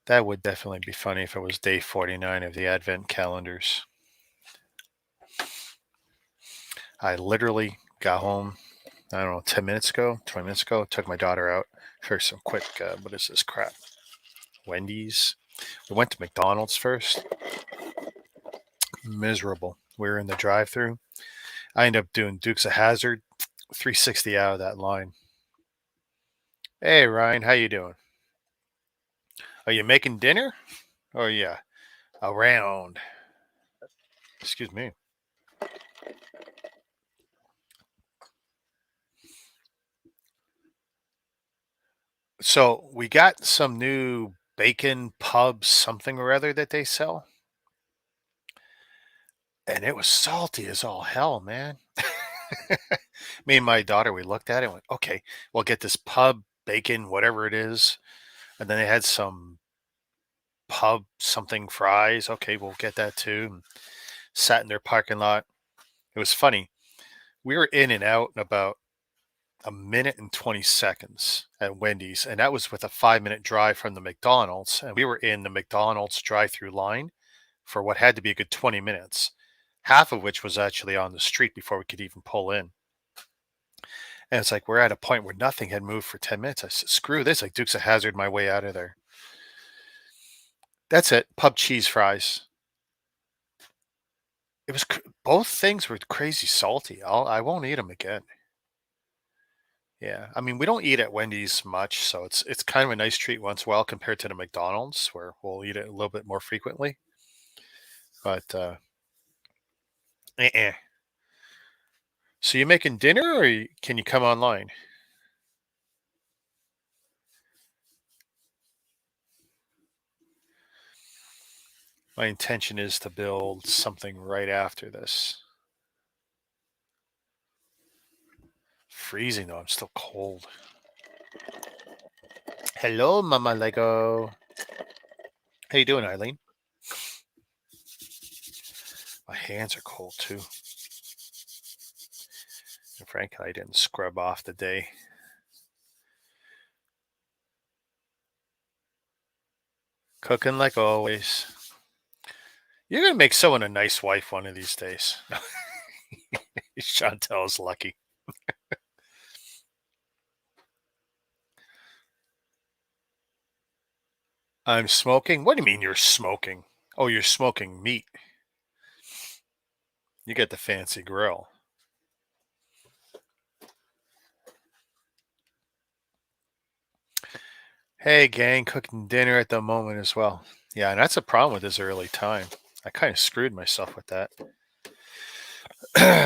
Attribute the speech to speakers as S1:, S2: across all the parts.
S1: That would definitely be funny if it was day 49 of the advent calendars. I literally got home, I don't know, 10 minutes ago, 20 minutes ago, took my daughter out for some quick, what is this crap? Wendy's. We went to McDonald's first. Miserable. We were in the drive through. I ended up doing Dukes of Hazard, 360 out of that line. Hey, Ryan, how you doing? Are you making dinner? Oh, yeah, around. Excuse me. So we got some new bacon pub something or other that they sell, and it was salty as all hell, man. Me and my daughter, we looked at it and went, okay, we'll get this pub bacon, whatever it is. And then they had some pub something fries. Okay, we'll get that too. And sat in their parking lot. It was funny. We were in and out in about a minute and 20 seconds at Wendy's, and that was with a 5-minute drive from the McDonald's. And we were in the McDonald's drive through line for what had to be a good 20 minutes, half of which was actually on the street before we could even pull in. And it's like we're at a point where nothing had moved for 10 minutes. I said, screw this, like Dukes of Hazard my way out of there. That's it. Pub cheese fries. It was both things were crazy salty. I won't eat them again. Yeah, I mean we don't eat at Wendy's much, so it's kind of a nice treat once in a while compared to the McDonald's where we'll eat it a little bit more frequently. But eh. So you making dinner, or can you come online? My intention is to build something right after this. Freezing though, I'm still cold. Hello, Mama Lego. How you doing, Eileen? My hands are cold too. And frankly, I didn't scrub off the day. Cooking like always. You're gonna make someone a nice wife one of these days. Chantel's lucky. I'm smoking. What do you mean you're smoking? Oh, you're smoking meat. You get the fancy grill. Hey, gang, cooking dinner at the moment as well. Yeah, and that's a problem with this early time. I kind of screwed myself with that.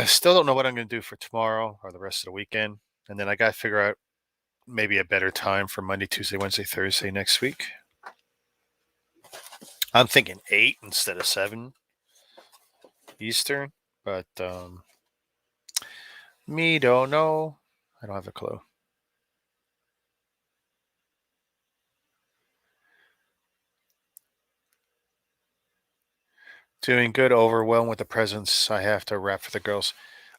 S1: Still don't know what I'm going to do for tomorrow or the rest of the weekend. And then I got to figure out maybe a better time for Monday, Tuesday, Wednesday, Thursday next week. I'm thinking 8 instead of 7 Eastern, but me don't know. I don't have a clue. Doing good, overwhelmed with the presents I have to wrap for the girls.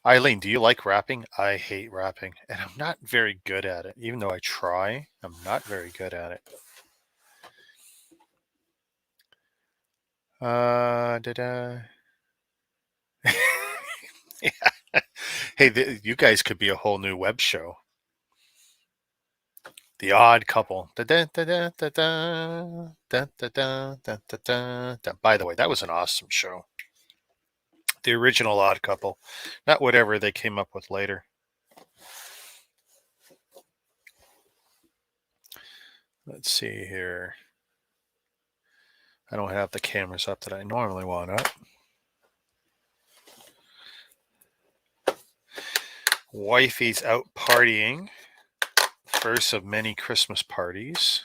S1: Eileen, do you like rapping? I hate rapping, and I'm not very good at it. Even though I try, I'm not very good at it. Did I? Yeah. Hey, you guys could be a whole new web show. The Odd Couple. By the way, that was an awesome show. The original Odd Couple, not whatever they came up with later. Let's see here. I don't have the cameras up that I normally want up. Wifey's out partying. First of many Christmas parties.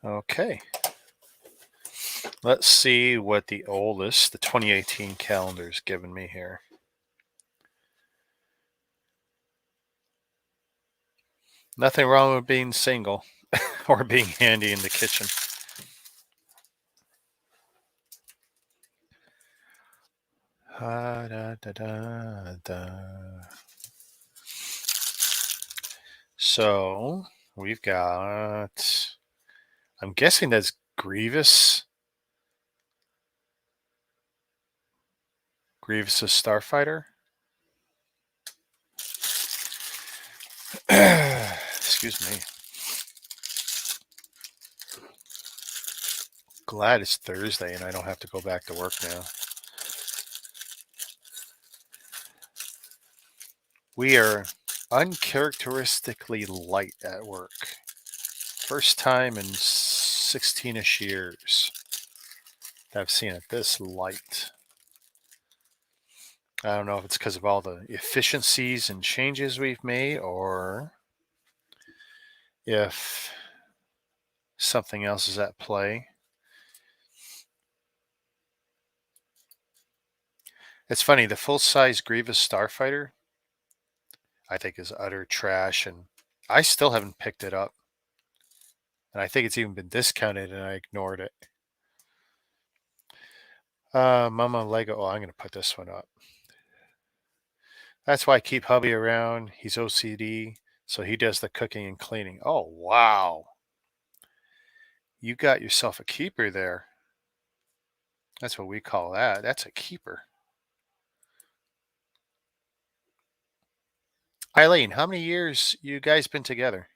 S1: Okay. Let's see what the oldest, the 2018 calendar is giving me here. Nothing wrong with being single or being handy in the kitchen. Da, da, da, da. So we've got, I'm guessing that's Grievous. Grievous' Starfighter. Excuse me. Glad it's Thursday and I don't have to go back to work now. We are uncharacteristically light at work. First time in 16-ish years that I've seen it this light. I don't know if it's because of all the efficiencies and changes we've made or if something else is at play. It's funny, the full-size Grievous Starfighter I think is utter trash, and I still haven't picked it up. And I think it's even been discounted, and I ignored it. Mama Lego. Oh, I'm going to put this one up. That's why I keep hubby around. He's OCD, so he does the cooking and cleaning. Oh, wow. You got yourself a keeper there. That's what we call that. That's a keeper. Eileen, how many years you guys been together?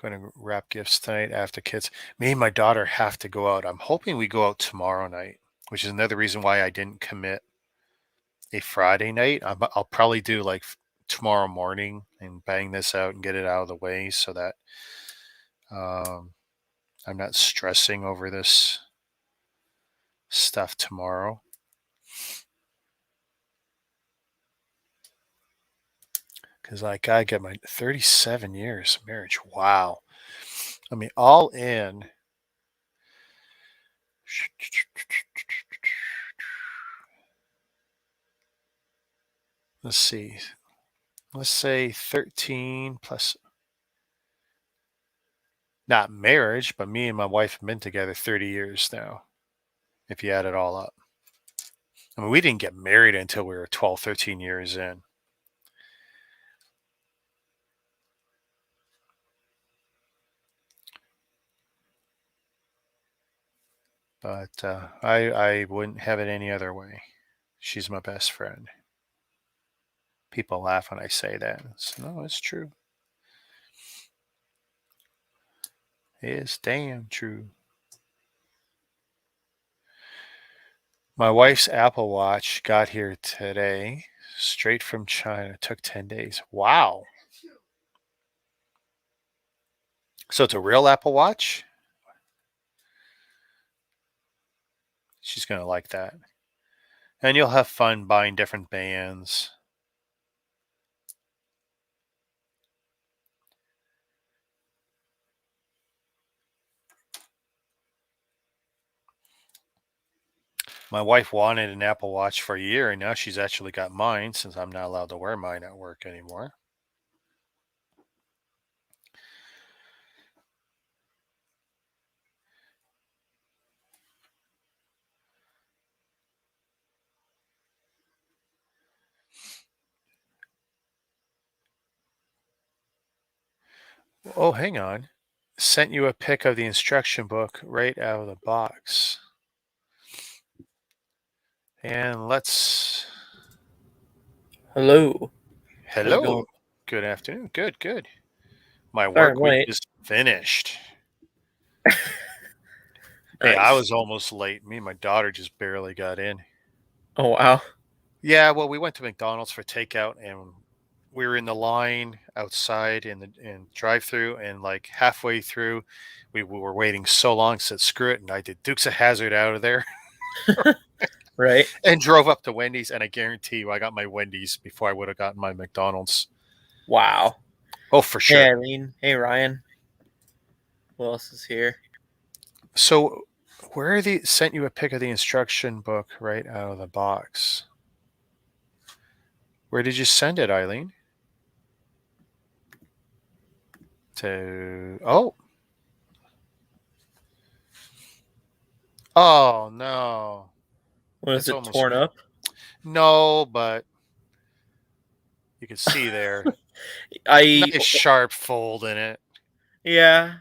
S1: Going to wrap gifts tonight after kids. Me and my daughter have to go out. I'm hoping we go out tomorrow night, which is another reason why I didn't commit a Friday night. I'll probably do like tomorrow morning and bang this out and get it out of the way so that I'm not stressing over this stuff tomorrow. Because like I get my 37 years of marriage. Wow. I mean, all in. Let's see. Let's say 13 plus, not marriage, but me and my wife have been together 30 years now, if you add it all up. I mean, we didn't get married until we were 12, 13 years in. But I wouldn't have it any other way. She's my best friend. People laugh when I say that. No, it's true. It's damn true. My wife's Apple Watch got here today, straight from China. It took 10 days. Wow. So it's a real Apple Watch? She's going to like that. And you'll have fun buying different bands. My wife wanted an Apple Watch for a year, and now she's actually got mine since I'm not allowed to wear mine at work anymore. Oh, hang on. Sent you a pic of the instruction book right out of the box. And let's.
S2: Hello. How's it
S1: Hello.
S2: going?
S1: Good afternoon. Good, good. My
S2: Sorry,
S1: work
S2: I'm
S1: week
S2: late.
S1: is finished. Hey, I
S2: Nice.
S1: was almost late. Me and my daughter just barely got in.
S2: Oh wow.
S1: Yeah, well, we went to McDonald's for takeout and we were in the line outside in the drive-through, and like halfway through we were waiting so long, said screw it, and I did Dukes of Hazzard out of there
S2: Right.
S1: and drove up to Wendy's, and I guarantee you I got my Wendy's before I would have gotten my McDonald's.
S2: Wow.
S1: Oh, for
S2: Hey
S1: sure.
S2: Eileen. Hey Ryan. Who else is here?
S1: So where the sent you a pic of the instruction book right out of the box? Where did you send it, Eileen? To oh no,
S2: Was
S1: it's
S2: it
S1: almost
S2: torn up?
S1: no, but you can see there
S2: I
S1: nice sharp fold in it.
S2: yeah.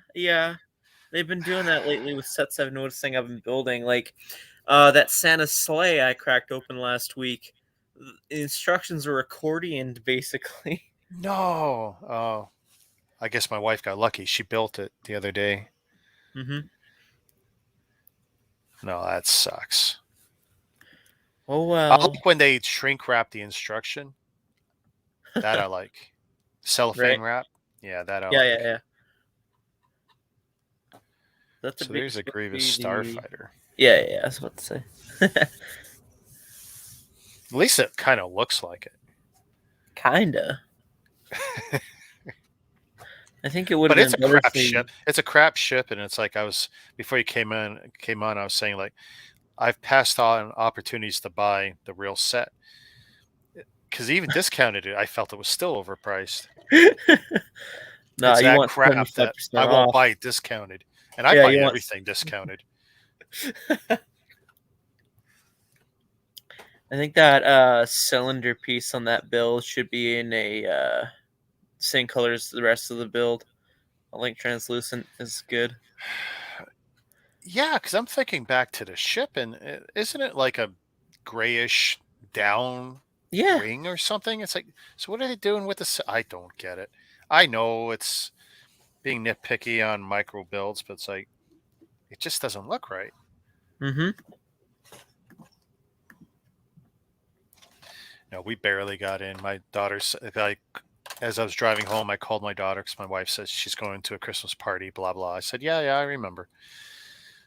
S2: They've been doing that lately with sets I've noticing I've been building. Like that Santa's sleigh I cracked open last week. The instructions were accordioned basically.
S1: No, oh, I guess my wife got lucky. She built it the other day.
S2: hmm
S1: No, that sucks.
S2: Oh
S1: I
S2: well.
S1: like when they shrink wrap the instruction. That I like.
S2: Right.
S1: Cellophane wrap. Yeah, that I
S2: Yeah.
S1: like.
S2: Yeah. That's a
S1: So
S2: bit
S1: there's a
S2: supposed to
S1: Grievous
S2: be the.
S1: Starfighter.
S2: Yeah. I was about to say.
S1: At least it kind of looks like it.
S2: Kinda. I think it would have
S1: But it's
S2: been
S1: a
S2: better if
S1: crap
S2: they.
S1: ship. It's a crap ship, and it's like I was before you came on. I was saying like I've passed on opportunities to buy the real set because even discounted it, I felt it was still overpriced.
S2: Nah,
S1: It's
S2: you
S1: that
S2: want
S1: crap that
S2: 75%
S1: I won't
S2: off.
S1: buy it discounted, and I
S2: Yeah,
S1: buy
S2: you want.
S1: everything discounted.
S2: I think that cylinder piece on that build should be in a same color as the rest of the build. I think translucent is good.
S1: Yeah, because I'm thinking back to the ship, and isn't it like a grayish down
S2: Yeah.
S1: wing or something? It's like, so what are they doing with this? I don't get it. I know it's being nitpicky on micro builds, but it's like it just doesn't look right.
S2: Mm-hmm.
S1: No, we barely got in. My daughter's like, as I was driving home, I called my daughter because my wife says she's going to a Christmas party. Blah blah. I said, yeah, I remember.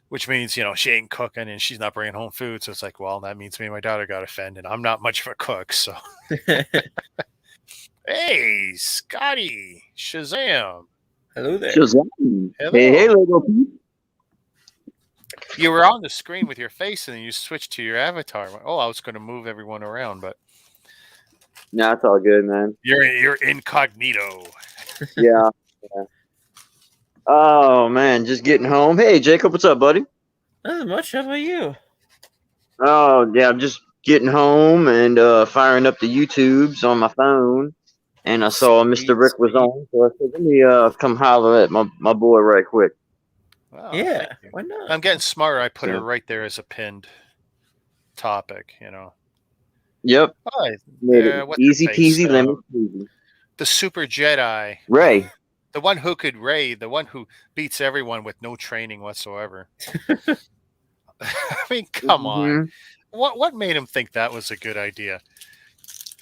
S1: Which means she ain't cooking and she's not bringing home food. So it's like, well, that means me and my daughter got offended. I'm not much of a cook, so hey, Scotty, Shazam,
S2: Hello there.
S3: Shazam. Hey,
S1: hello.
S3: Lego people.
S1: You were on the screen with your face, and then you switched to your avatar. Oh, I was going to move everyone around, but
S3: Nah, it's all good, man.
S1: you're incognito.
S3: Yeah. Yeah. Oh man, just getting home. Hey, Jacob, what's up, buddy?
S2: Not much. How about you?
S3: Oh yeah, I'm just getting home and firing up the YouTubes on my phone, and I saw Mr.
S2: Sweet,
S3: Rick was
S2: sweet.
S3: on, so I said, let me come holler at my boy right quick.
S1: Wow,
S2: Yeah.
S1: thank you.
S2: Why not?
S1: I'm getting smarter. I put her
S3: So,
S1: right there as a pinned topic.
S3: yep,
S1: Oh,
S3: made it
S1: what's her
S3: easy
S1: face?
S3: peasy lemon squeezy.
S1: The Super Jedi,
S3: Ray.
S1: the one who could raid, the one who beats everyone with no training whatsoever. I mean, come on.
S3: hmm
S1: What made him think that was a good idea?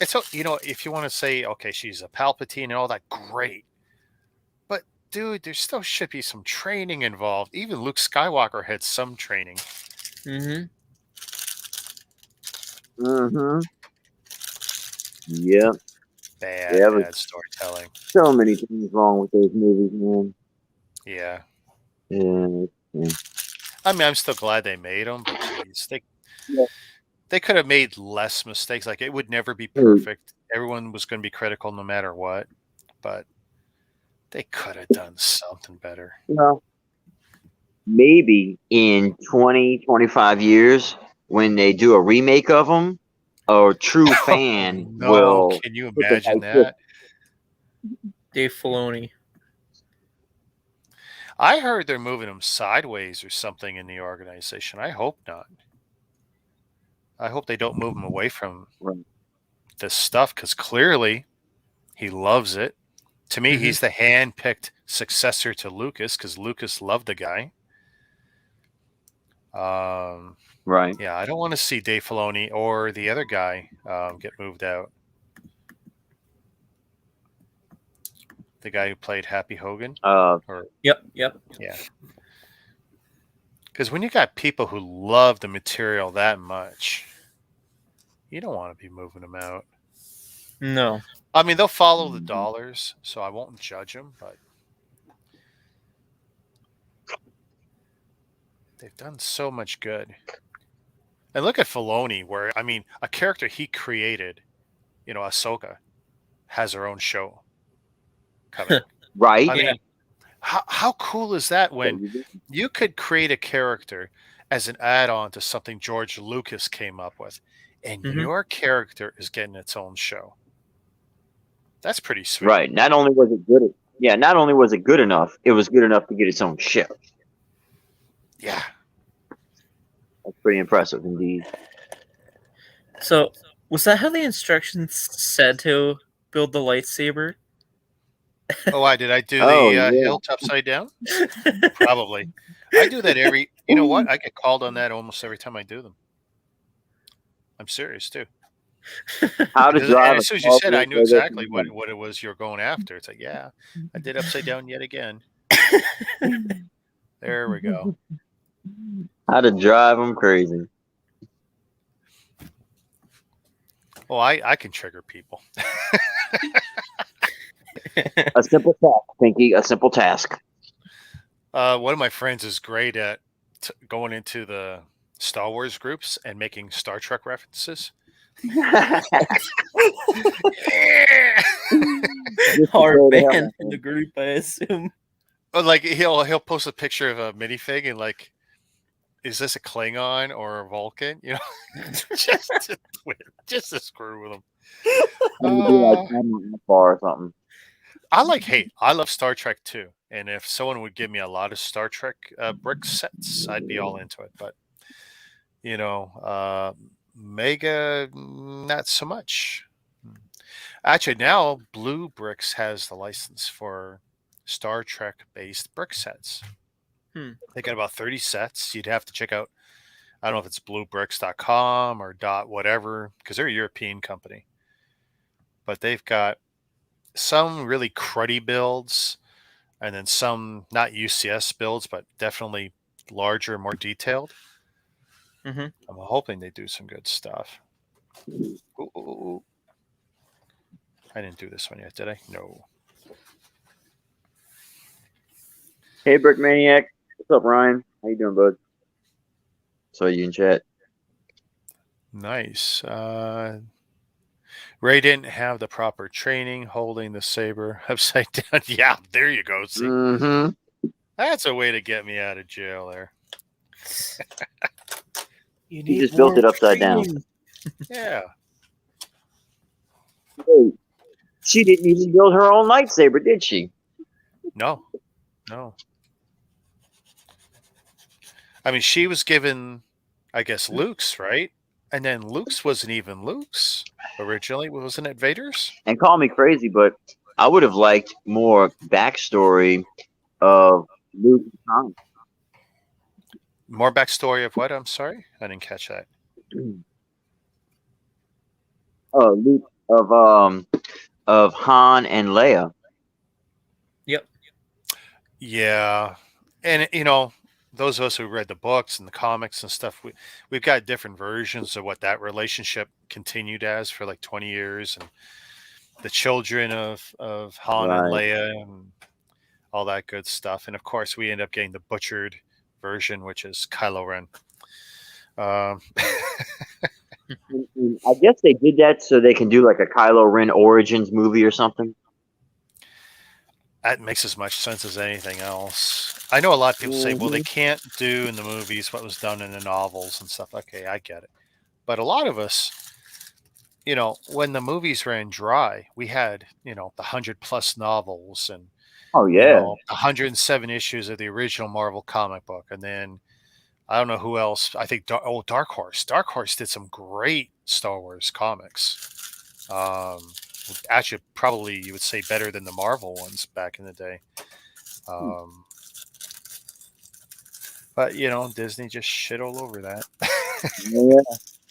S1: It's if you want to say, okay, she's a Palpatine and all that, great. But dude, there still should be some training involved. Even Luke Skywalker had some training.
S2: Mm-hmm.
S3: hmm Yep.
S1: Bad,
S3: Yeah, but
S1: bad storytelling.
S3: so many things wrong with those movies, man.
S1: Yeah.
S3: Yeah.
S1: I mean, I'm still glad they made them, but geez,
S3: Yeah.
S1: they could have made less mistakes. Like it would never be
S3: Dude,
S1: perfect. Everyone was going to be critical no matter what, but they could have done something better.
S3: well, maybe in 20, 25 years, when they do a remake of them, a true fan
S1: No,
S3: will
S1: can you
S3: put the
S1: imagine
S3: right twist.
S1: that?
S2: Dave Filoni.
S1: I heard they're moving him sideways or something in the organization. I hope not. I hope they don't move him away from
S3: Right.
S1: this stuff because clearly he loves it. To me,
S2: Mm-hmm.
S1: he's the hand-picked successor to Lucas because Lucas loved the guy.
S3: Right.
S1: Yeah, I don't want to see Dave Filoni or the other guy get moved out. The guy who played Happy Hogan, or
S2: Yep.
S1: yeah, because when you got people who love the material that much, you don't want to be moving them out.
S2: No.
S1: I mean, they'll follow the dollars, so I won't judge them, but they've done so much good. And look at Filoni, where I mean, a character he created Ahsoka has her own show coming.
S3: Right?
S1: I
S2: Yeah.
S1: mean, how cool is that when you could create a character as an add-on to something George Lucas came up with, and
S2: Mhm.
S1: your character is getting its own show? That's pretty sweet.
S3: Right. Not only was it good, not only was it good enough, it was good enough to get its own show.
S1: Yeah.
S3: That's pretty impressive indeed.
S2: So, was that how the instructions said to build the lightsaber?
S1: Oh, I did. I do
S3: Oh,
S1: the
S3: yeah.
S1: hilt upside down. Probably. I do that every. You know what? I get called on that almost every time I do them. I'm serious too.
S3: How to
S1: And
S3: drive
S1: as soon as you said, I knew exactly what it was you're going after. It's like, yeah, I did upside down yet again. There we go.
S3: How to drive them crazy.
S1: Oh, I can trigger people.
S3: A simple task, Pinky. A simple task.
S1: One of my friends is great at going into the Star Wars groups and making Star Trek references.
S2: Hard man in the group, I assume.
S1: Oh, like he'll post a picture of a minifig and like, is this a Klingon or a Vulcan? Just to screw with them.
S3: Or something.
S1: I love Star Trek too. And if someone would give me a lot of Star Trek brick sets, I'd be all into it. But Mega, not so much. Actually, now Blue Bricks has the license for Star Trek based brick sets. They got about 30 sets. You'd have to check out, I don't know if it's bluebricks.com or whatever, because they're a European company. But they've got some really cruddy builds and then some not UCS builds, but definitely larger, more detailed.
S2: Mm-hmm.
S1: I'm hoping they do some good stuff. Ooh. I didn't do this one yet, did I? No.
S3: Hey, Brick Maniac. What's up, Ryan? How you doing, bud? Saw you in chat.
S1: Nice. Ray didn't have the proper training holding the saber upside down. Yeah, there you go. See, that's a way to get me out of jail there.
S3: He just built it upside down.
S1: Yeah.
S3: Hey, she didn't even build her own lightsaber, did she?
S1: No. I mean, she was given, I guess, Luke's, right? And then Luke's wasn't even Luke's originally. Wasn't it Vader's?
S3: And call me crazy, but I would have liked more backstory of Luke and Han.
S1: More backstory of what? I'm sorry, I didn't catch that.
S3: Luke of Han and Leia.
S2: Yep.
S1: Yeah, and those of us who read the books and the comics and stuff, we've got different versions of what that relationship continued as for like 20 years, and the children of Han and Leia and all that good stuff. And of course, we end up getting the butchered version, which is Kylo Ren.
S3: I guess they did that so they can do like a Kylo Ren Origins movie or something.
S1: That makes as much sense as anything else. I know a lot of people say, well, they can't do in the movies what was done in the novels and stuff. Okay, I get it. But a lot of us, when the movies ran dry, we had, the 100+ novels and 107 issues of the original Marvel comic book. And then I don't know who else. I think Dark Horse. Dark Horse did some great Star Wars comics. Actually, probably you would say better than the Marvel ones back in the day. But Disney just shit all over that.
S3: Yeah,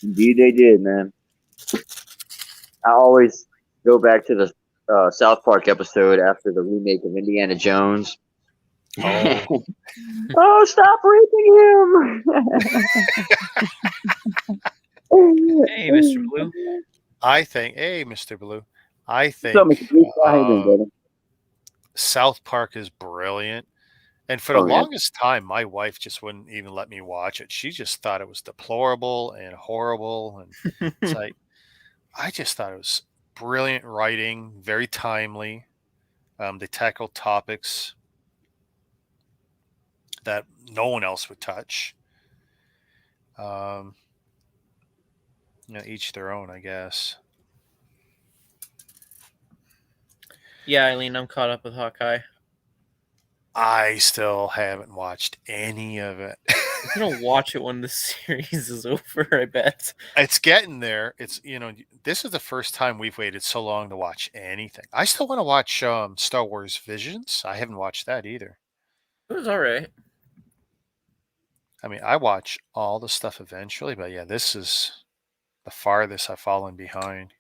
S3: indeed they did, man. I always go back to the South Park episode after the remake of Indiana Jones.
S1: Oh,
S3: oh, stop raping him!
S2: Hey, Mr. Blue.
S1: Hey, Mr. Blue. I think South Park is brilliant. And for the longest time, my wife just wouldn't even let me watch it. She just thought it was deplorable and horrible. And it's like, I just thought it was brilliant writing, very timely. They tackle topics that no one else would touch. Each their own, I guess.
S2: Yeah, Eileen, I'm caught up with Hawkeye.
S1: I still haven't watched any of it.
S2: I'm gonna watch it when the series is over, I bet.
S1: It's getting there. It's this is the first time we've waited so long to watch anything. I still want to watch Star Wars Visions. I haven't watched that either.
S2: It was alright.
S1: I mean, I watch all the stuff eventually, but yeah, this is the farthest I've fallen behind.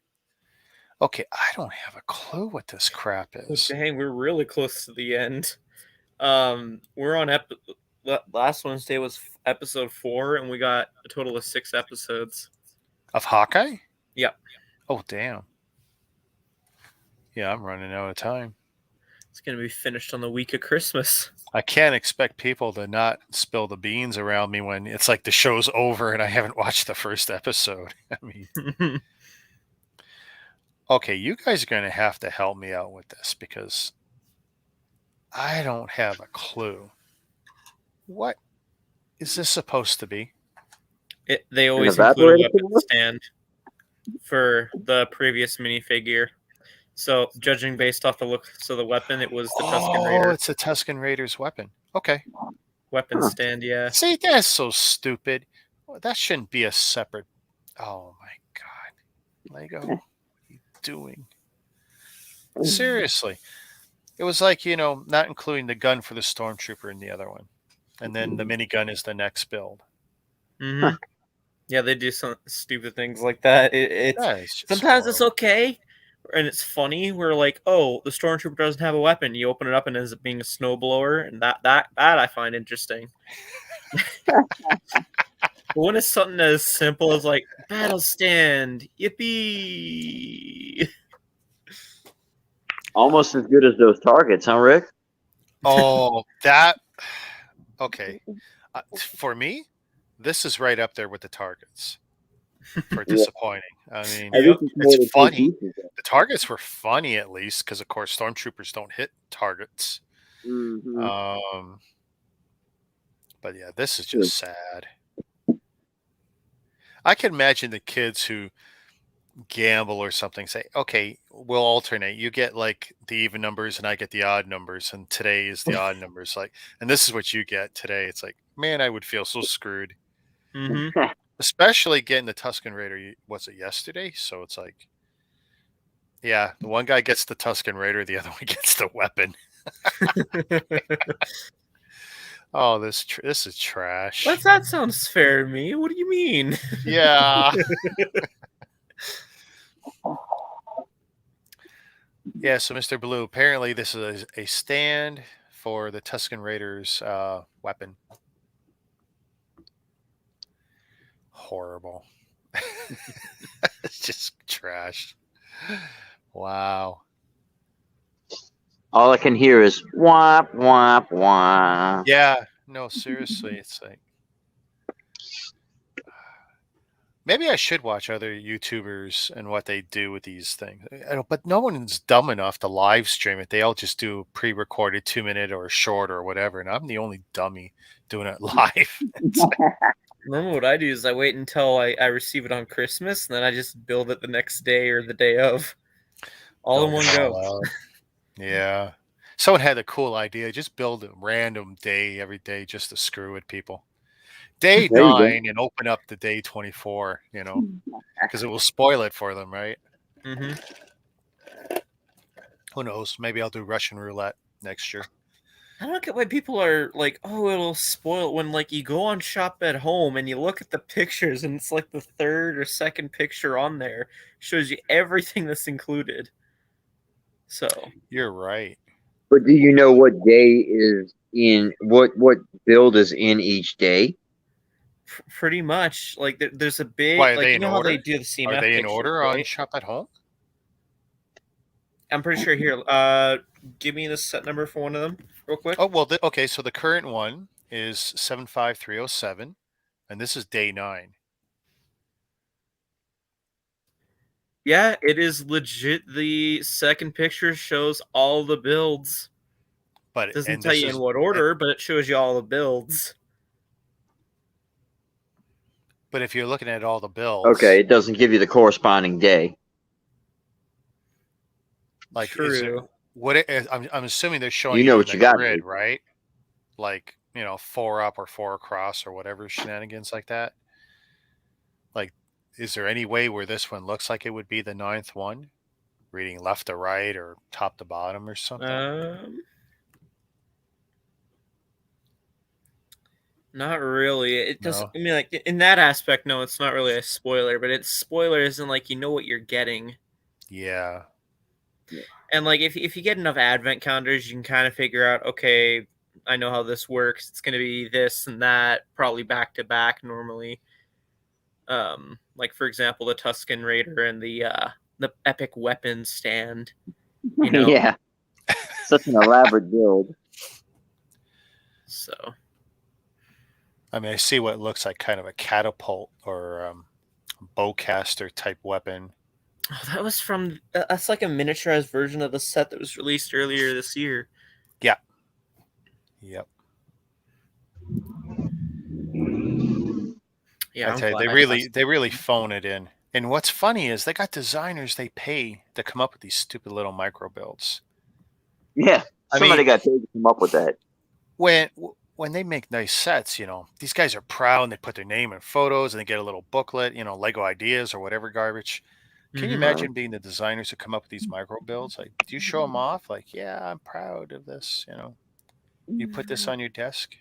S1: Okay, I don't have a clue what this crap is.
S2: Dang, we're really close to the end. We're on last Wednesday was episode 4, and we got a total of 6 episodes.
S1: Of Hawkeye?
S2: Yep.
S1: Oh, damn. Yeah, I'm running out of time.
S2: It's gonna be finished on the week of Christmas.
S1: I can't expect people to not spill the beans around me when it's like the show's over and I haven't watched the first episode. I mean, okay, you guys are going to have to help me out with this because I don't have a clue. What is this supposed to be?
S2: They always
S3: An
S2: include a
S3: evaporator
S2: weapon stand for the previous minifigure. So, judging based off the looks of the weapon, it was the Tusken Raider
S1: It's a Tusken Raider's weapon. Okay.
S2: weapon stand. Yeah.
S1: See, that's so stupid. That shouldn't be a separate. Oh my God. Lego, what are you doing? Seriously. It was like, not including the gun for the Stormtrooper in the other one. And then the minigun is the next build.
S2: Mm-hmm. Yeah, they do some stupid things like that.
S1: It's
S2: Sometimes it's okay, and it's funny. We're like, oh, the Stormtrooper doesn't have a weapon. You open it up and it ends up being a snowblower, and that I find interesting. But when it's something as simple as like battle stand, yippee!
S3: Almost as good as those targets, huh, Rick?
S1: Oh, that. Okay. For me, this is right up there with the targets for disappointing. I mean, it's funny. The targets were funny at least because, of course, Stormtroopers don't hit targets.
S3: Mm-hmm.
S1: But yeah, this is just sad. I can imagine the kids who gamble or something say, okay, we'll alternate. You get like the even numbers and I get the odd numbers, and today is the odd numbers. And this is what you get today. It's like, man, I would feel so screwed.
S2: Mm-hmm.
S1: Especially getting the Tusken Raider. Was it yesterday? So it's like, yeah, the one guy gets the Tusken Raider, the other one gets the weapon. Oh, this is trash.
S2: That sounds fair to me. What do you mean?
S1: Yeah. Yeah, so Mr. Blue, apparently this is a stand for the Tusken Raiders weapon. Horrible. It's just trash. Wow.
S3: All I can hear is womp, womp, womp.
S1: Yeah, no, seriously, it's like maybe I should watch other YouTubers and what they do with these things. But no one's dumb enough to live stream it. They all just do pre-recorded 2-minute or short or whatever, and I'm the only dummy doing it live.
S2: Normally what I do is I wait until I receive it on Christmas, and then I just build it the next day or the day of. All in one go.
S1: Yeah. Someone had a cool idea. Just build a random day every day just to screw with people. Day 9 and open up the day 24, because it will spoil it for them, right?
S2: Mm-hmm.
S1: Who knows? Maybe I'll do Russian roulette next year.
S2: I don't get why people are like, oh, it'll spoil it when like you go on Shop at Home and you look at the pictures and it's like the third or second picture on there shows you everything that's included. So
S1: you're right.
S3: But do you know what day is in what build is in each day?
S2: Pretty much, like there's a big.
S1: Why, are
S2: like
S1: they
S2: you
S1: in
S2: know
S1: order?
S2: How they do the CMF.
S1: Are they in
S2: pictures,
S1: order
S2: right?
S1: on Shop at Home?
S2: I'm pretty sure. Here, give me the set number for one of them, real quick.
S1: Oh well, okay. So the current one is 75307, and this is day 9.
S2: Yeah, it is legit. The second picture shows all the builds.
S1: But
S2: Doesn't
S1: and
S2: tell
S1: this
S2: you in
S1: is
S2: what order, but it shows you all the builds.
S1: but if you're looking at all the builds,
S3: Okay, it doesn't give you the corresponding day.
S1: like is there
S2: True.
S1: I'm assuming they're showing
S3: You know
S1: you in
S3: what
S1: the
S3: you got.
S1: grid, right? Like, 4 up or 4 across or whatever shenanigans like that. Like, is there any way where this one looks like it would be the ninth one? Reading left to right or top to bottom or something?
S2: Not really. It does.
S1: No.
S2: I mean, like in that aspect, no, it's not really a spoiler. But it's spoiler isn't like you know what you're getting.
S1: Yeah.
S2: And like if you get enough advent calendars, you can kind of figure out, okay, I know how this works. It's going to be this and that, probably back to back normally. Like for example, the Tuscan Raider and the epic weapon stand. You know,
S3: Yeah, such an elaborate build.
S2: so
S1: I mean, I see what looks like kind of a catapult or bowcaster type weapon.
S2: oh, that was from that's like a miniaturized version of the set that was released earlier this year.
S1: Yeah. Yep.
S2: Yeah,
S1: I
S2: I'm
S1: tell you,
S2: glad
S1: they
S2: I
S1: really phone it in. And what's funny is they got designers they pay to come up with these stupid little micro builds.
S3: Yeah,
S1: I
S3: somebody
S1: mean,
S3: got paid to come up with that.
S1: when they make nice sets, these guys are proud and they put their name and photos and they get a little booklet, Lego ideas or whatever garbage. Can you
S2: Mhm.
S1: imagine being the designers who come up with these micro builds? Like, do you show them off? Like, yeah, I'm proud of this. You put this on your desk.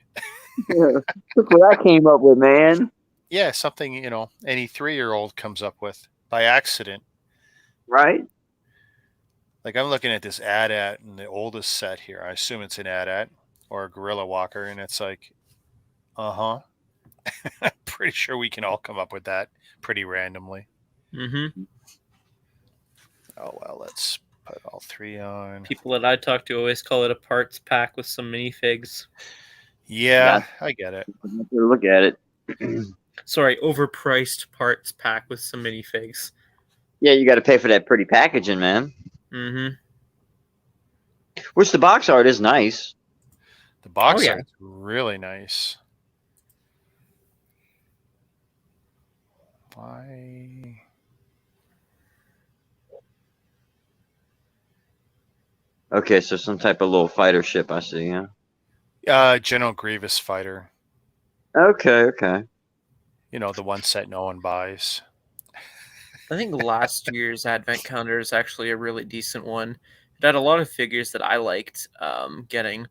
S3: Yeah, look what I came up with, man.
S1: Yeah, something any 3-year-old comes up with by accident.
S3: Right?
S1: Like I'm looking at this AT-AT and the oldest set here. I assume it's an AT-AT or a Gorilla Walker, and it's like, uh huh. Pretty sure we can all come up with that pretty randomly.
S2: Mhm.
S1: Oh well, let's put all 3 on.
S2: People that I talk to always call it a parts pack with some minifigs.
S1: Yeah, I get it.
S3: Look at it.
S2: Sorry, overpriced parts pack with some minifigs.
S3: Yeah, you got to pay for that pretty packaging, man.
S2: Mm-hmm.
S3: Which the box art is nice.
S1: The box
S2: Oh, yeah.
S1: art's really nice. Why?
S3: Okay, so some type of little fighter ship, I see, yeah.
S1: General Grievous fighter.
S3: Okay.
S1: The one set no one buys.
S2: I think last year's advent calendar is actually a really decent one. It had a lot of figures that I liked getting.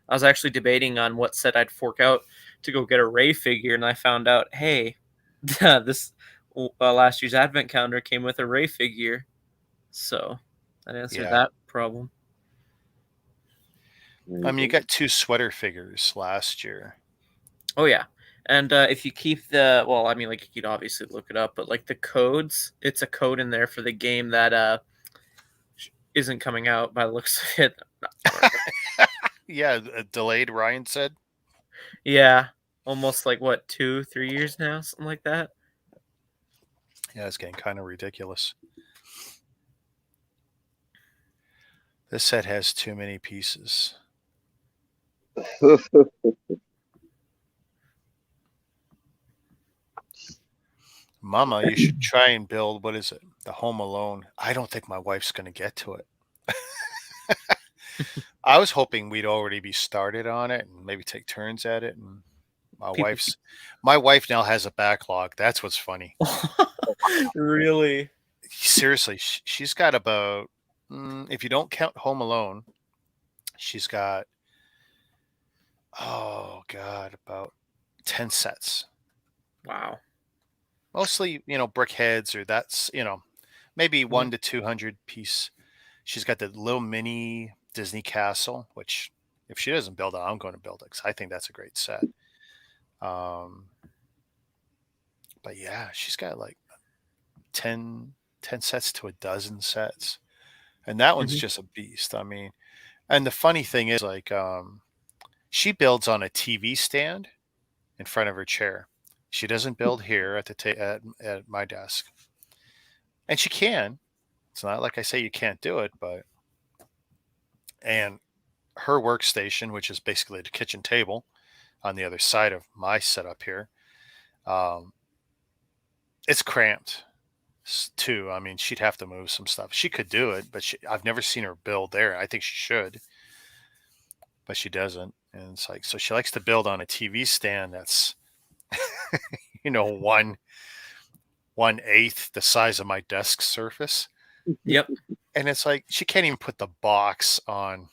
S2: I was actually debating on what set I'd fork out to go get a Ray figure, and I found out, hey, this last year's advent calendar came with a Ray figure, so that answered
S1: Yeah.
S2: that problem.
S1: I mean, you got 2 sweater figures last year.
S2: Oh yeah, and if you keep the like you could obviously look it up, but like the codes, it's a code in there for the game that isn't coming out by the looks of it.
S1: Yeah, delayed. Ryan said.
S2: Yeah, almost like what 2-3 years now, something like that.
S1: Yeah, it's getting kind of ridiculous. This set has too many pieces. Mama, you should try and build, what is it? The Home Alone. I don't think my wife's going to get to it. I was hoping we'd already be started on it and maybe take turns at it. And my wife now has a backlog. That's what's funny.
S2: Really?
S1: Seriously, she's got about, if you don't count Home Alone, she's got, oh God, about 10 sets.
S2: Wow.
S1: Mostly, brick heads or that's, maybe 1 to 200 piece. She's got the little mini Disney castle, which if she doesn't build it, I'm going to build it because I think that's a great set. But yeah, she's got like 10 sets to a dozen sets. And that one's just a beast. I mean, and the funny thing is like, she builds on a TV stand in front of her chair. She doesn't build here at at my desk. And she can. It's not like I say you can't do it, but and her workstation, which is basically the kitchen table on the other side of my setup here, um, it's cramped too. I mean, she'd have to move some stuff. She could do it, but I've never seen her build there. I think she should, but she doesn't. And it's like, so she likes to build on a TV stand that's, one eighth the size of my desk surface.
S2: Yep.
S1: And it's like, she can't even put the box on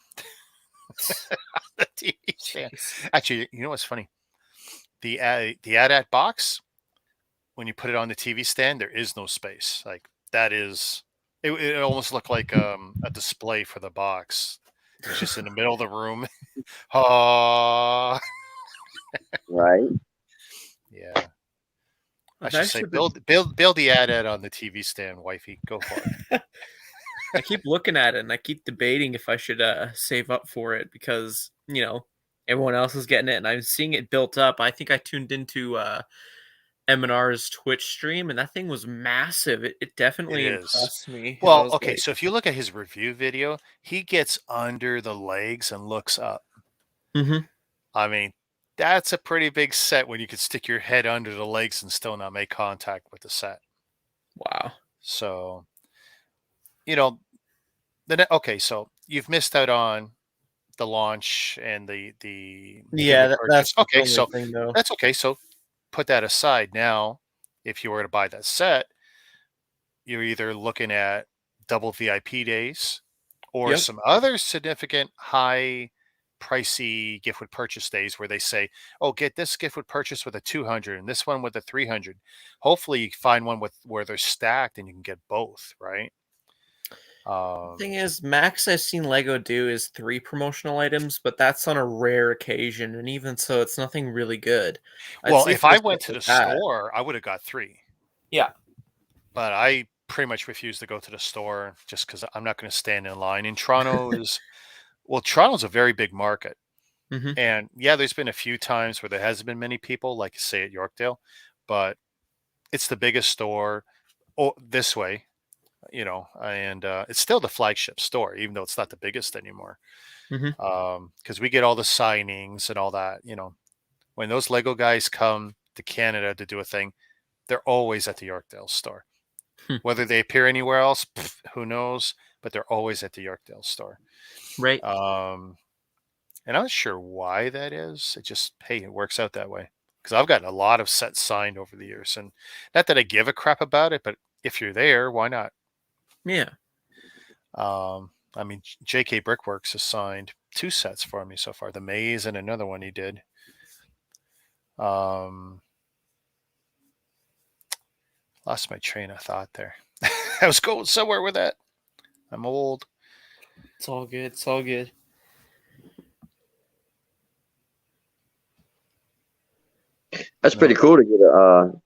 S1: the TV stand.
S2: Jeez.
S1: Actually, you know what's funny? The AT-AT box, when you put it on the TV stand, there is no space. Like that is, it almost looked like a display for the box. It's just in the middle of the room. Oh,
S3: Right.
S1: yeah. I
S2: I've
S1: should say,
S2: actually
S1: build the AT-AT on the TV stand, wifey. Go for it.
S2: I keep looking at it and I keep debating if I should save up for it because, everyone else is getting it and I'm seeing it built up. I think I tuned into M&R's Twitch stream and that thing was massive. It definitely
S1: It is.
S2: impressed me. I
S1: Well,
S2: was
S1: okay.
S2: like,
S1: So if you look at his review video, he gets under the legs and looks up.
S2: mhm.
S1: I mean, that's a pretty big set when you could stick your head under the legs and still not make contact with the set.
S2: Wow.
S1: So, okay. So you've missed out on the launch and the
S2: Yeah,
S1: Gifford
S2: that's
S1: purchase.
S2: the
S1: Okay,
S2: only
S1: so
S2: thing though.
S1: that's okay. So put that aside now. If you were to buy that set, you're either looking at double VIP days or
S2: Yep.
S1: some other significant high pricey gift with purchase days where they say, oh, get this gift with purchase with a 200 and this one with a 300. Hopefully you find one where they're stacked and you can get both, right?
S2: Thing is, max I've seen Lego do is 3 promotional items, but that's on a rare occasion, and even so, it's nothing really good. I'd
S1: Well,
S2: say
S1: if
S2: for
S1: I
S2: stuff
S1: went to the
S2: like that.
S1: store, I would have got 3.
S2: Yeah.
S1: But I pretty much refuse to go to the store just because I'm not going to stand in line. And Toronto's a very big market.
S2: Mhm.
S1: And yeah, there's been a few times where there hasn't been many people, like say at Yorkdale, but it's the biggest store this way, and it's still the flagship store, even though it's not the biggest anymore.
S2: Mhm.
S1: Because we get all the signings and all that. When those Lego guys come to Canada to do a thing, they're always at the Yorkdale store.
S2: Hmm.
S1: Whether they appear anywhere else, who knows? But they're always at the Yorkdale store.
S2: Right.
S1: And I'm not sure why that is. It just, hey, it works out that way. Because I've gotten a lot of sets signed over the years. And not that I give a crap about it, but if you're there, why not?
S2: Yeah.
S1: I mean, JK Brickworks has signed 2 sets for me so far. The Maze and another one he did. Lost my train of thought there. I was going somewhere with that. I'm old.
S2: It's all good. It's all good.
S3: That's pretty cool to get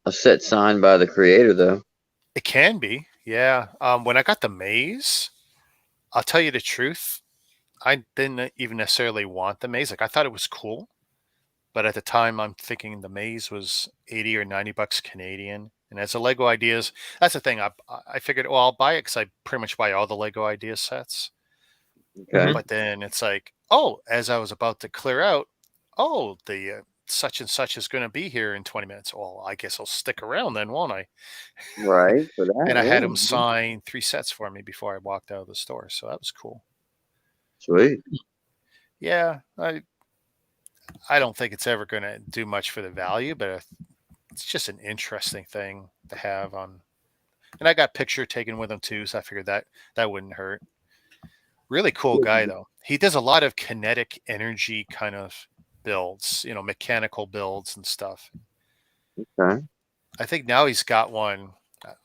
S3: a set signed by the creator, though.
S1: It can be, yeah. When I got the Maze, I'll tell you the truth. I didn't even necessarily want the Maze. Like I thought it was cool, but at the time, I'm thinking the Maze was 80 or 90 bucks Canadian. And as a Lego Ideas, that's the thing. I figured, well, I'll buy it because I pretty much buy all the Lego Ideas sets.
S3: Okay.
S1: But then it's like, oh, as I was about to clear out, oh, the such and such is going to be here in 20 minutes. Well, I guess I'll stick around then, won't I?
S3: Right. For that.
S1: And I had
S3: yeah.
S1: him sign 3 sets for me before I walked out of the store. So that was cool.
S3: Sweet.
S1: Yeah, I don't think it's ever going to do much for the value, but it's just an interesting thing to have on. And I got picture taken with him too, so I figured that wouldn't hurt. Really cool guy though. He does a lot of kinetic energy kind of builds, mechanical builds and stuff.
S3: Okay.
S1: I think now he's got one.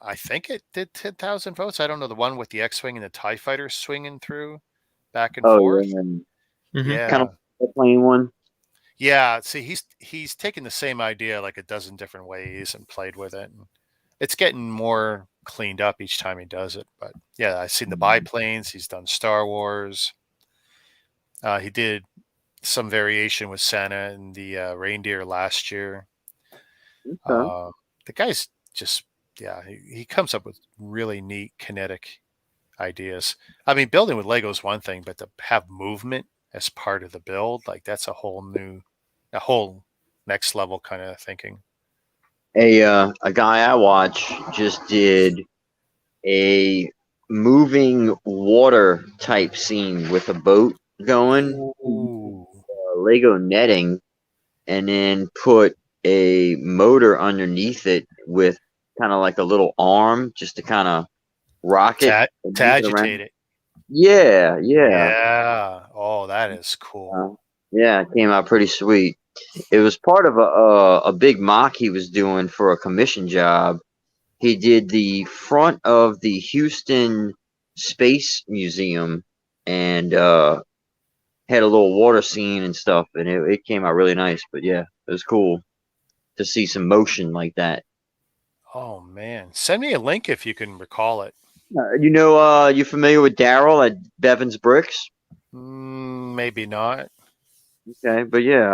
S1: I think it did 10,000 votes. I don't know, the one with the X-wing and the TIE fighter swinging through back and forth.
S3: Yeah, and
S2: Mhm.
S1: Yeah.
S3: kind of a plain one.
S1: Yeah, see, he's taken the same idea like a dozen different ways and played with it. And it's getting more cleaned up each time he does it. But yeah, I've seen the biplanes. He's done Star Wars. He did some variation with Santa and the reindeer last year.
S3: Okay.
S1: The guy's just yeah, he comes up with really neat kinetic ideas. I mean, building with Lego is one thing, but to have movement as part of the build, like that's a whole next level kind of thinking.
S3: A guy I watch just did a moving water type scene with a boat going,
S1: Ooh,
S3: Lego netting, and then put a motor underneath it with kind of like a little arm just to kind of rock it
S1: to,
S3: and
S1: to
S3: move it
S1: agitate
S3: around.
S1: it.
S3: Yeah, yeah.
S1: Yeah. Oh, that is cool.
S3: Uh, yeah, it came out pretty sweet. It was part of a big mock he was doing for a commission job. He did the front of the Houston Space Museum and had a little water scene and stuff, and it came out really nice. But yeah, it was cool to see some motion like that.
S1: Oh man, send me a link if you can recall it.
S3: You familiar with Daryl at Bevan's Bricks?
S1: Maybe not.
S3: Okay, but yeah,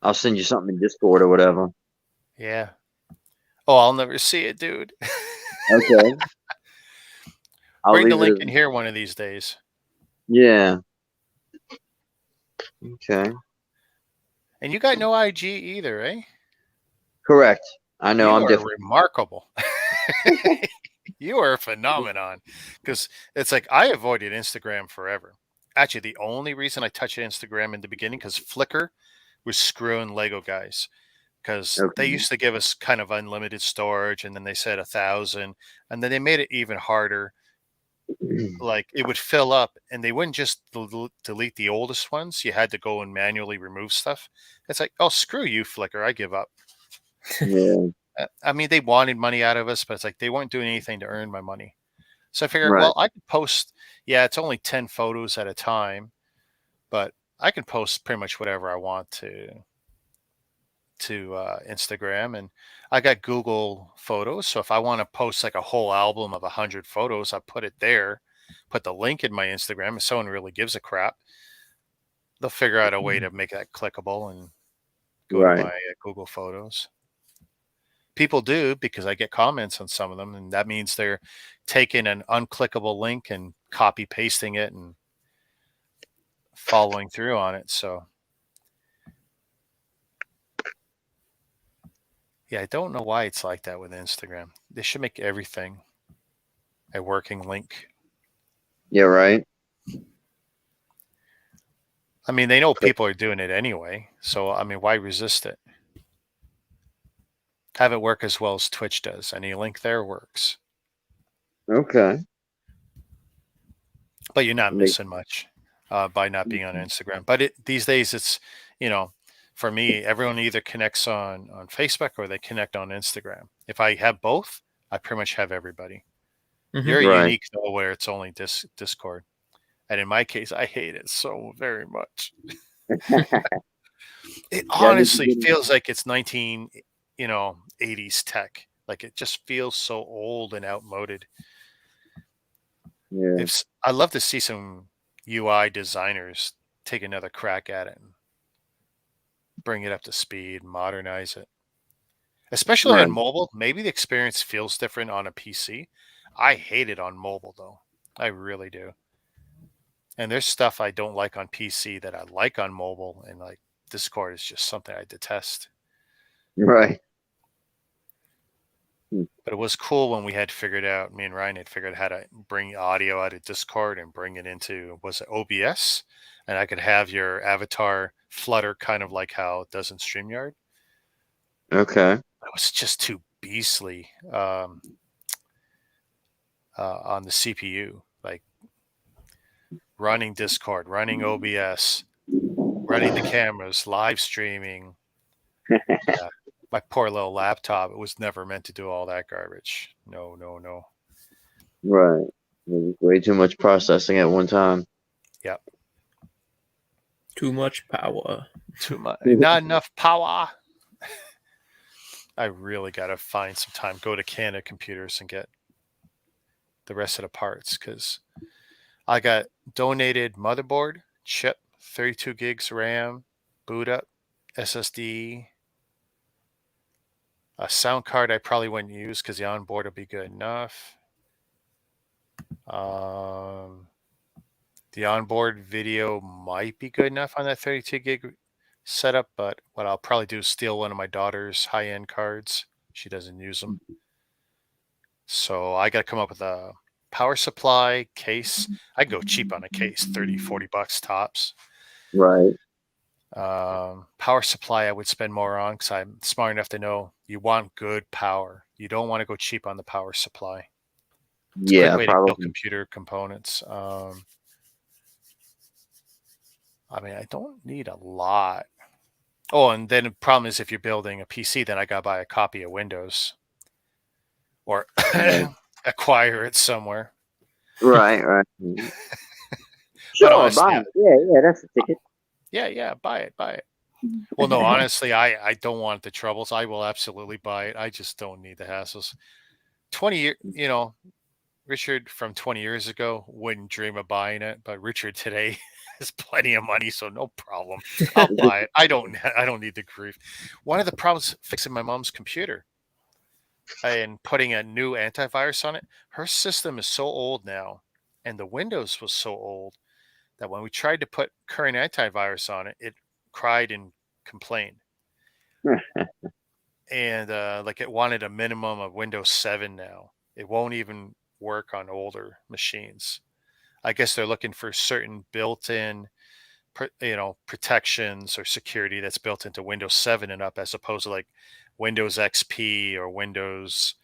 S3: I'll send you something in Discord or whatever.
S1: Yeah. Oh, I'll never see it, dude.
S3: Okay, I'll
S1: Bring the
S3: leave it
S1: link
S3: as
S1: in here one of these days.
S3: yeah. Okay,
S1: And you got no IG either, eh?
S3: correct. I know
S1: You
S3: I'm
S1: are
S3: different.
S1: remarkable. You are a phenomenon. Because it's like I avoided Instagram forever. Actually, the only reason I touched Instagram in the beginning because Flickr was screwing Lego guys. Because they
S3: Okay.
S1: used to give us kind of unlimited storage, and then they said 1,000, and then they made it even harder. Like it would fill up, and they wouldn't just delete the oldest ones. You had to go and manually remove stuff. It's like, oh, screw you, Flickr. I give up.
S3: Yeah.
S1: I mean, they wanted money out of us, but it's like they weren't doing anything to earn my money. So I figured,
S3: Right.
S1: well, I could post. Yeah, it's only 10 photos at a time, but I can post pretty much whatever I want to Instagram, and I got Google Photos. So if I want to post like a whole album of 100 photos, I put it there, put the link in my Instagram. If someone really gives a crap, they'll figure out a way to make that clickable and go to my
S3: Right.
S1: Google Photos. People do because I get comments on some of them, and that means they're taking an unclickable link and copy pasting it and following through on it. So yeah, I don't know why it's like that with Instagram. They should make everything a working link.
S3: Yeah. Right.
S1: I mean, they know people are doing it anyway. So, I mean, why resist it? Have it work as well as Twitch does. Any link there works.
S3: Okay.
S1: But you're not
S3: Make,
S1: missing much by not being on Instagram. But these days, it's, you know, for me, everyone either connects on Facebook or they connect on Instagram. If I have both, I pretty much have everybody.
S2: Mhm.
S1: You're
S3: right.
S1: unique though, where it's only Discord. And in my case, I hate it so very much. It
S3: Yeah. I need to
S1: honestly
S3: get in-
S1: feels like it's 80s tech. Like it just feels so old and outmoded.
S3: Yeah.
S1: If I love to see some UI designers take another crack at it and bring it up to speed, modernize it. Especially on
S3: Right.
S1: mobile, maybe the experience feels different on a PC. I hate it on mobile though. I really do. And there's stuff I don't like on PC that I like on mobile, and like Discord is just something I detest.
S3: Right.
S1: But it was cool when we had figured out, me and Ryan had figured out how to bring audio out of Discord and bring it into, was it OBS? And I could have your avatar flutter kind of like how it does in StreamYard.
S3: Okay.
S1: It was just too beastly on the CPU. Like running Discord, running OBS, running the cameras, live streaming. Yeah. My poor little laptop, it was never meant to do all that garbage. No, no, no.
S3: Right. There's way too much processing at one time.
S1: Yep.
S2: Too much power.
S1: Too much. Not enough power. I really got to find some time, go to Canada Computers and get the rest of the parts because I got donated motherboard, chip, 32 gigs RAM, boot up, SSD. A sound card I probably wouldn't use because the onboard will be good enough. The onboard video might be good enough on that 32 gig setup, but what I'll probably do is steal one of my daughter's high-end cards. She doesn't use them. So I got to come up with a power supply case. I go cheap on a case, 30, 40 bucks tops.
S3: Right.
S1: Power supply I would spend more on because I'm smart enough to know you want good power. You don't want to go cheap on the power supply. It's a quick
S3: Yeah,
S1: way to kill
S3: probably.
S1: computer components. I mean, I don't need a lot. Oh, and then the problem is if you're building a PC, then I got to buy a copy of Windows or
S3: Right.
S1: acquire it somewhere.
S3: Right.
S1: But
S3: Sure,
S1: honestly,
S3: buy it. Yeah, that's the ticket.
S1: yeah, buy it. Well, no, honestly, I don't want the troubles. I will absolutely buy it. I just don't need the hassles. 20 years, Richard from 20 years ago wouldn't dream of buying it, but Richard today has plenty of money, so no problem. I'll buy it. I don't need the grief. One of the problems fixing my mom's computer and putting a new antivirus on it, her system is so old now, and the Windows was so old that when we tried to put current antivirus on it, it cried and complained. And like it wanted a minimum of Windows 7 now. It won't even work on older machines. I guess they're looking for certain built-in, protections or security that's built into Windows 7 and up, as opposed to like Windows XP or Windows.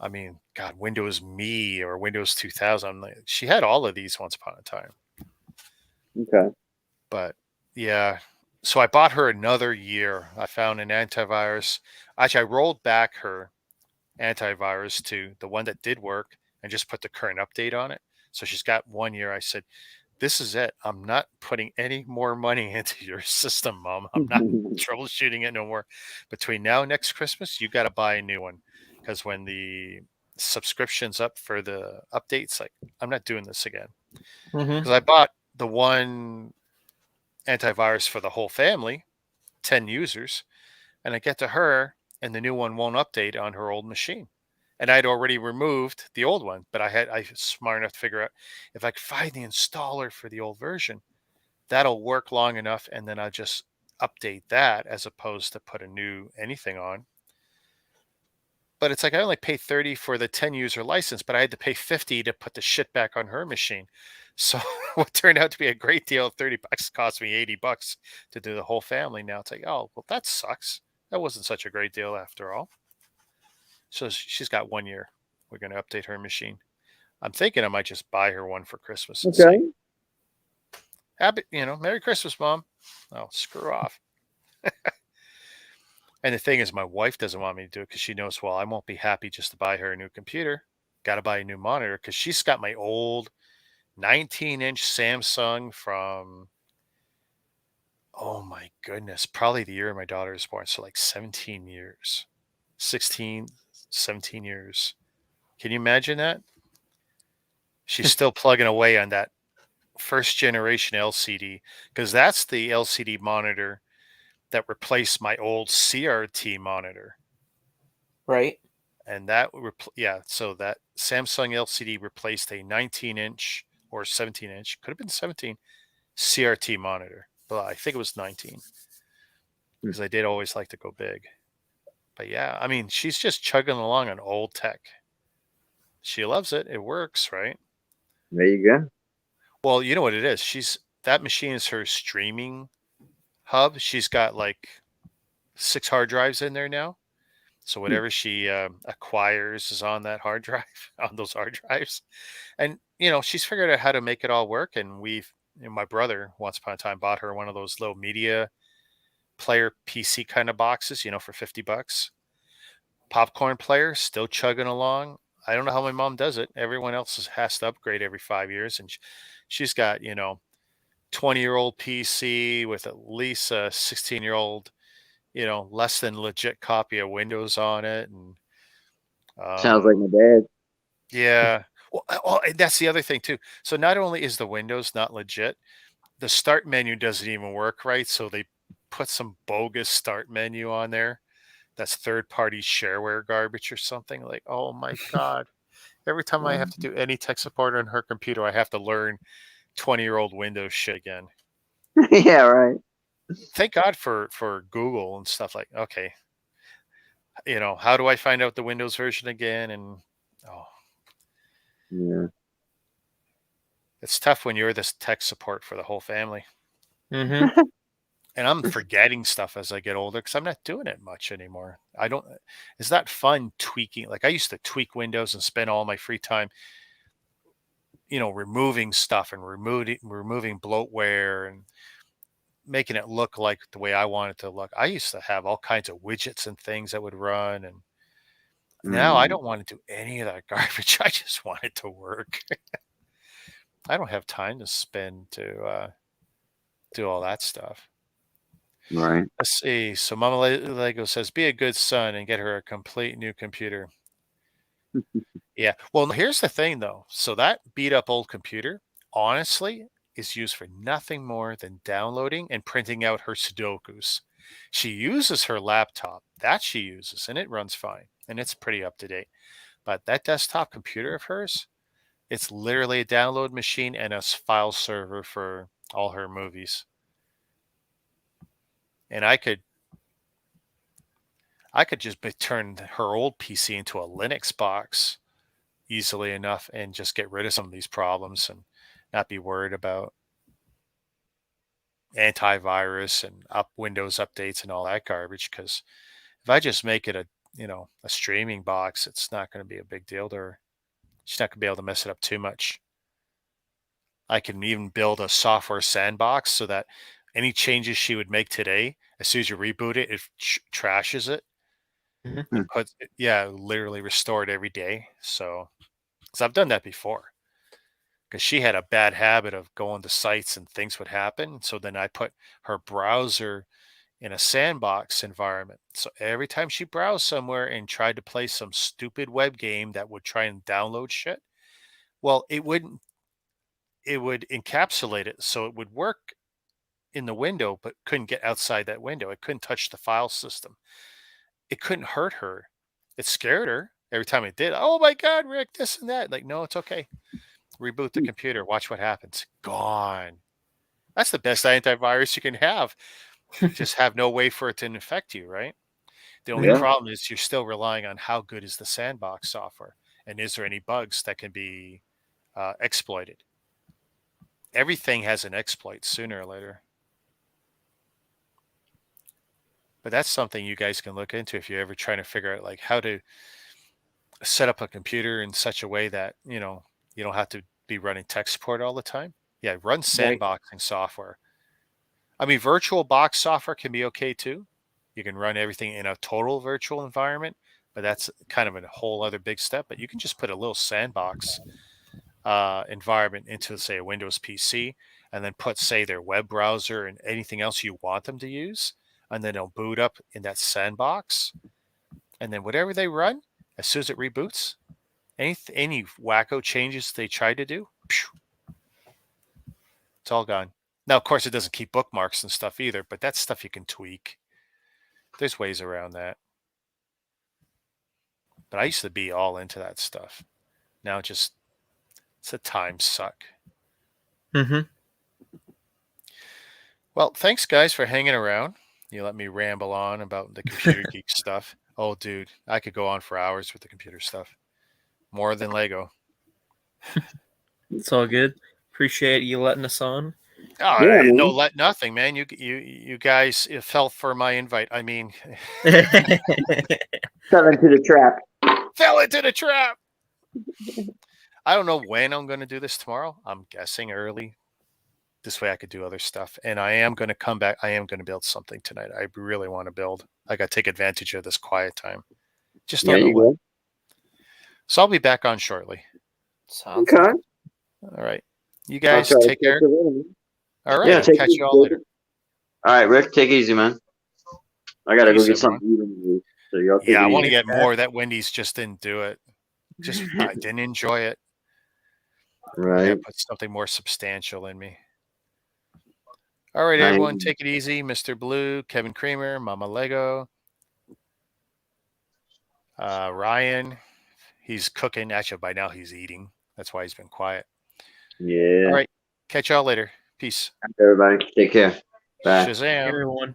S1: I mean, God, Windows Me or Windows 2000. She had all of these once upon a time.
S3: Okay.
S1: But yeah, so I bought her another year. I found an antivirus. Actually, I rolled back her antivirus to the one that did work and just put the current update on it. So she's got 1 year. I said, this is it. I'm not putting any more money into your system, Mom. I'm not troubleshooting it no more. Between now and next Christmas, you got to buy a new one. Because when the subscription's up for the updates, like, I'm not doing this again. Because I bought the one antivirus for the whole family, 10 users, and I get to her and the new one won't update on her old machine. And I'd already removed the old one, but I was smart enough to figure out if I could find the installer for the old version, that'll work long enough, and then I'll just update that as opposed to put a new anything on. But it's like I only pay 30 for the 10 user license, but I had to pay 50 to put the shit back on her machine. So what turned out to be a great deal, 30 bucks cost me 80 bucks to do the whole family. Now it's like, oh, well, that sucks. That wasn't such a great deal after all. So she's got 1 year. We're going to update her machine. I'm thinking I might just buy her one for Christmas. And
S3: Okay.
S1: say, happy, Merry Christmas, Mom. Oh, screw off. And the thing is, my wife doesn't want me to do it because she knows, well, I won't be happy just to buy her a new computer. Got to buy a new monitor because she's got my old 19-inch Samsung from, oh my goodness, probably the year my daughter was born. So like 17 years, 16, 17 years. Can you imagine that? She's still plugging away on that first generation LCD because that's the LCD monitor that replaced my old CRT monitor.
S2: Right.
S1: And that, so that Samsung LCD replaced a 19-inch or 17-inch, could have been 17, CRT monitor. But I think it was 19 because I did always like to go big. But yeah, I mean, she's just chugging along on old tech. She loves it. It works, right?
S3: There you go.
S1: Well, you know what it is. That machine is her streaming hub. She's got like 6 hard drives in there now. So whatever she acquires is on that hard drive, on those hard drives. And, she's figured out how to make it all work. And my brother, once upon a time, bought her one of those little media player PC kind of boxes, for 50 bucks. Popcorn player, still chugging along. I don't know how my mom does it. Everyone else has to upgrade every 5 years. And she's got, 20-year-old PC with at least a 16-year-old, less than legit copy of Windows on it. And
S3: Sounds like my dad.
S1: yeah. Well, and that's the other thing too. So not only is the Windows not legit, the start menu doesn't even work right. So they put some bogus start menu on there that's third-party shareware garbage or something. Like, oh my god! Every time I have to do any tech support on her computer, I have to learn 20-year-old Windows shit again.
S3: Yeah, right.
S1: Thank God for Google and stuff. Like, okay, how do I find out the Windows version again? And oh,
S3: Yeah.
S1: it's tough when you're this tech support for the whole family.
S2: Mm-hmm.
S1: And I'm forgetting stuff as I get older because I'm not doing it much anymore. I don't. Is that fun tweaking? Like I used to tweak Windows and spend all my free time, removing stuff and removing bloatware and making it look like the way I want it to look. I used to have all kinds of widgets and things that would run, and now I don't want to do any of that garbage. I just want it to work. I don't have time to spend to do all that stuff.
S3: Right.
S1: Let's see. So Mama Lego says, be a good son and get her a complete new computer. Yeah. Well, here's the thing, though. So that beat up old computer, honestly, is used for nothing more than downloading and printing out her Sudokus. She uses her laptop. That she uses, and it runs fine. And it's pretty up to date. But that desktop computer of hers, it's literally a download machine and a file server for all her movies. And I could just turn her old PC into a Linux box easily enough and just get rid of some of these problems and not be worried about antivirus and Windows updates and all that garbage. Because if I just make it a streaming box, it's not going to be a big deal to her. She's not going to be able to mess it up too much. I can even build a software sandbox so that any changes she would make today, as soon as you reboot it, it trashes it.
S2: Mm-hmm.
S1: And literally restore it every day. So, because I've done that before. Because she had a bad habit of going to sites and things would happen. So then I put her browser in a sandbox environment. So every time she browsed somewhere and tried to play some stupid web game that would try and download shit, well, it would encapsulate it so it would work in the window, but couldn't get outside that window. It couldn't touch the file system. It couldn't hurt her. It scared her every time it did. Oh my God, Rick, this and that. Like, no, it's okay. Reboot the computer. Watch what happens. Gone. That's the best antivirus you can have. Just have no way for it to infect you, right? The only problem is you're still relying on how good is the sandbox software, and is there any bugs that can be exploited? Everything has an exploit sooner or later. But that's something you guys can look into if you're ever trying to figure out like how to set up a computer in such a way that, you don't have to be running tech support all the time. Yeah, run sandboxing software. I mean, VirtualBox software can be okay too. You can run everything in a total virtual environment, but that's kind of a whole other big step. But you can just put a little sandbox environment into, say, a Windows PC, and then put, say, their web browser and anything else you want them to use, and then it'll boot up in that sandbox. And then whatever they run, as soon as it reboots, any wacko changes they try to do, it's all gone. Now, of course, it doesn't keep bookmarks and stuff either, but that's stuff you can tweak. There's ways around that. But I used to be all into that stuff. Now it's a time suck.
S2: Mm-hmm.
S1: Well, thanks, guys, for hanging around. You let me ramble on about the computer geek stuff. Oh, dude, I could go on for hours with the computer stuff. More than Lego.
S2: It's all good. Appreciate you letting us on.
S1: Oh, yeah, no, let nothing, man. You guys fell for my invite. I mean,
S3: fell into the trap.
S1: Fell into the trap. I don't know when I'm going to do this tomorrow. I'm guessing early. This way I could do other stuff. And I am going to come back. I am going to build something tonight. I really want to build. I got to take advantage of this quiet time. Just don't know what. So I'll be back on shortly.
S2: Sounds
S3: okay.
S2: Good.
S1: All right. You guys take care. All right.
S3: Yeah,
S1: I'll catch you all later.
S3: All right, Rick, take it easy, man. I got to go get something. So
S1: I want to get more. That Wendy's just didn't do it. I didn't enjoy it.
S3: Right.
S1: Put something more substantial in me. All right, everyone, take it easy. Mr. Blue, Kevin Creamer, Mama Lego. Ryan, he's cooking. Actually, by now he's eating. That's why he's been quiet.
S3: Yeah.
S1: All right. Catch y'all later. Peace.
S3: Everybody, take care. Bye.
S1: Shazam.
S2: Everyone.